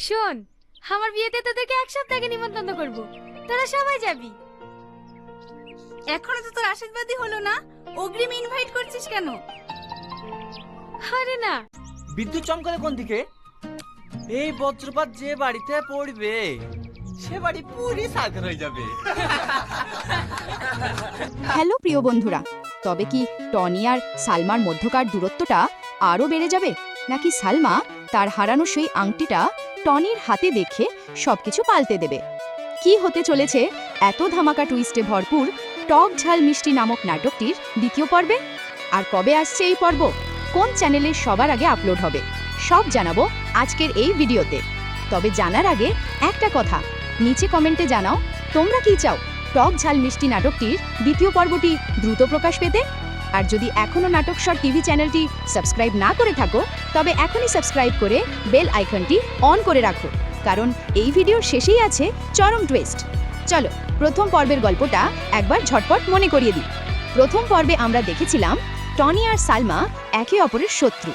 শোন, আমার বিয়েতে তোদেরকে এক সপ্তাহ আগে নিমন্ত্রণ করব, তোরা সবাই যাবি। এখনো তো তোর আশীর্বাদই হলো না, অগ্রিম ইনভাইট করছিস কেন? আরে না, বিদ্যুৎ চমকালে কোন দিকে? এই বজ্রপাত যে বাড়িতে পড়বে সে বাড়ি পুরি সাগর হয়ে যাবে। হ্যালো প্রিয় বন্ধুরা, তবে কি টনি আর সালমার মধ্যকার দূরত্বটা আরও বেড়ে যাবে, নাকি সালমা তার হারানো সেই আংটিটা টনির হাতে দেখে সবকিছু পাল্টে দেবে? কি হতে চলেছে এত ধামাকা টুইস্টে ভরপুর টক ঝাল মিষ্টি নামক নাটকটির দ্বিতীয় পর্বে? আর কবে আসছে এই পর্ব, কোন চ্যানেলে সবার আগে আপলোড হবে, সব জানাবো আজকের এই ভিডিওতে। তবে জানার আগে একটা কথা, নিচে কমেন্টে জানাও তোমরা কি চাও টক ঝাল মিষ্টি নাটকটির দ্বিতীয় পর্বটি দ্রুত প্রকাশ পেতে। আর যদি এখনও নাটক শর্ট টিভি চ্যানেলটি সাবস্ক্রাইব না করে থাকো, তবে এখনই সাবস্ক্রাইব করে বেল আইকনটি অন করে রাখো, কারণ এই ভিডিওর শেষেই আছে চরম টুইস্ট। চলো প্রথম পর্বের গল্পটা একবার ঝটপট মনে করিয়ে দিই। প্রথম পর্বে আমরা দেখেছিলাম টনি আর সালমা একে অপরের শত্রু,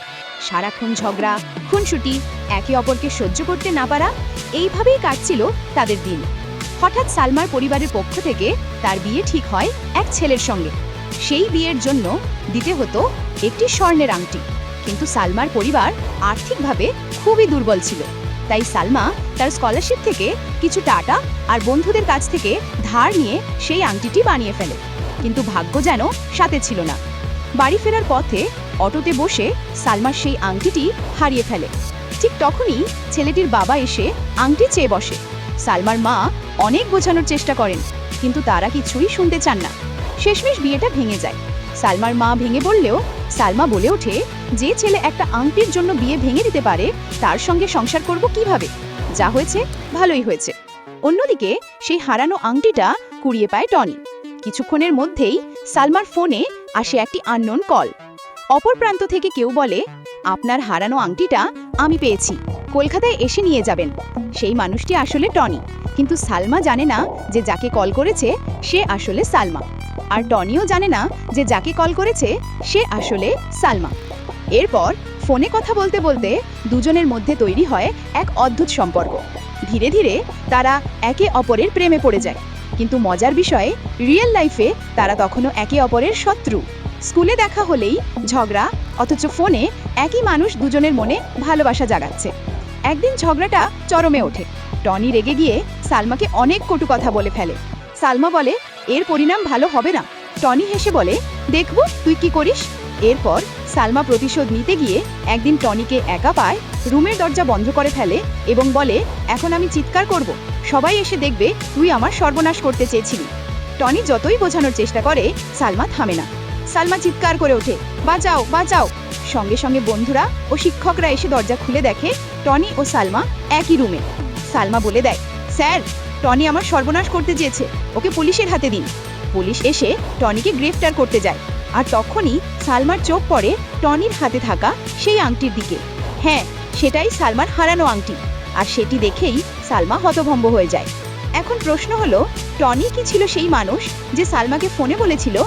সারাক্ষণ ঝগড়া, খুনসুটি, একে অপরকে সহ্য করতে না পারা, এইভাবেই কাটছিল তাদের দিন। হঠাৎ সালমার পরিবারের পক্ষ থেকে তার বিয়ে ঠিক হয় এক ছেলের সঙ্গে। সেই বিয়ের জন্য দিতে হতো একটি স্বর্ণের আংটি, কিন্তু সালমার পরিবার আর্থিকভাবে খুবই দুর্বল ছিল। তাই সালমা তার স্কলারশিপ থেকে কিছু টাকা আর বন্ধুদের কাছ থেকে ধার নিয়ে সেই আংটিটি বানিয়ে ফেলে, কিন্তু ভাগ্য যেন সাথে ছিল না। বাড়ি ফেরার পথে অটোতে বসে সালমার সেই আংটিটি হারিয়ে ফেলে। ঠিক তখনই ছেলেটির বাবা এসে আংটি চেয়ে বসে। সালমার মা অনেক বোঝানোর চেষ্টা করেন, কিন্তু তারা কিছুই শুনতে চান না। শেষমেশ বিয়েটা ভেঙে যায়। সালমার মা ভেঙে বললেও সালমা বলে ওঠে, যে ছেলে একটা আংটির জন্য বিয়ে ভেঙে দিতে পারে তার সঙ্গে সংসার করব কিভাবে? যা হয়েছে ভালোই হয়েছে। অন্যদিকে সেই হারানো আংটিটা কুড়িয়ে পায় টনি। কিছুক্ষণের মধ্যেই সালমার ফোনে আসে একটি আননোন কল। অপর প্রান্ত থেকে কেউ বলে, আপনার হারানো আংটিটা আমি পেয়েছি, কলকাতায় এসে নিয়ে যাবেন। সেই মানুষটি আসলে টনি, কিন্তু সালমা জানে না যে যাকে কল করেছে সে আসলে সালমা, আর টনিও জানে না যে যাকে কল করেছে সে আসলে সালমা। এরপর ফোনে কথা বলতে বলতে দুজনের মধ্যে তৈরি হয় এক অদ্ভুত সম্পর্ক। ধীরে ধীরে তারা একে অপরের প্রেমে পড়ে যায়, কিন্তু মজার বিষয়ে রিয়েল লাইফে তারা তখনও একে অপরের শত্রু। স্কুলে দেখা হলেই ঝগড়া, অথচ ফোনে একই মানুষ দুজনের মনে ভালোবাসা জাগাচ্ছে। একদিন ঝগড়াটা চরমে ওঠে। টনি রেগে গিয়ে সালমাকে অনেক কটু কথা বলে ফেলে। সালমা বলে, এর পরিণাম ভালো হবে না। টনি হেসে বলে, দেখব তুই কি করিস। এরপর সালমা প্রতিশোধ নিতে গিয়ে একদিন টনিকে একা পায়, রুমের দরজা বন্ধ করে ফেলে এবং বলে, এখন আমি চিৎকার করব, সবাই এসে দেখবে তুই আমার সর্বনাশ করতে চেয়েছিলি। টনি যতই বোঝানোর চেষ্টা করে সালমা থামে না। সালমা চিৎকার করে ওঠে, বাঁচাও বাঁচাও। সঙ্গে সঙ্গে বন্ধুরা ও শিক্ষকরা এসে দরজা খুলে দেখে টনি ও সালমা একই রুমে। সালমা বলে দেয়, স্যার, টনি আমার সর্বনাশ করতে চেয়েছে, ওকে পুলিশের হাতে দিন। পুলিশ এসে টনিকে গ্রেফতার করতে যায়, আর তখনই সালমার চোখ পড়ে টনির হাতে থাকা সেই আংটির দিকে। হ্যাঁ, সেটাই সালমার হারানো আংটি, আর সেটি দেখেই সালমা হতভম্ব হয়ে যায়। এখন প্রশ্ন হলো, টনি কি ছিল সেই মানুষ যে সালমাকে ফোনে বলেছিল,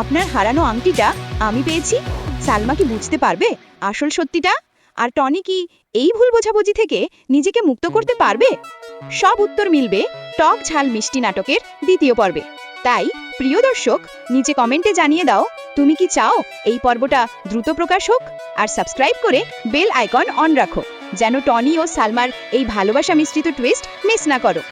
আপনার হারানো আংটিটা আমি পেয়েছি? সালমা কি বুঝতে পারবে আসল সত্যিটা? আর টনি কি এই ভুল বোঝাবুঝি থেকে নিজেকে মুক্ত করতে পারবে? সব উত্তর মিলবে টক ঝাল মিষ্টি নাটকের দ্বিতীয় পর্বে। তাই প্রিয় দর্শক, নিচে কমেন্টে জানিয়ে দাও তুমি কি চাও এই পর্বটা দ্রুত প্রকাশ হোক, আর সাবস্ক্রাইব করে বেল আইকন অন রাখো, যেন টনি ও সালমার এই ভালোবাসা মিশ্রিত টুইস্ট মিস না করো।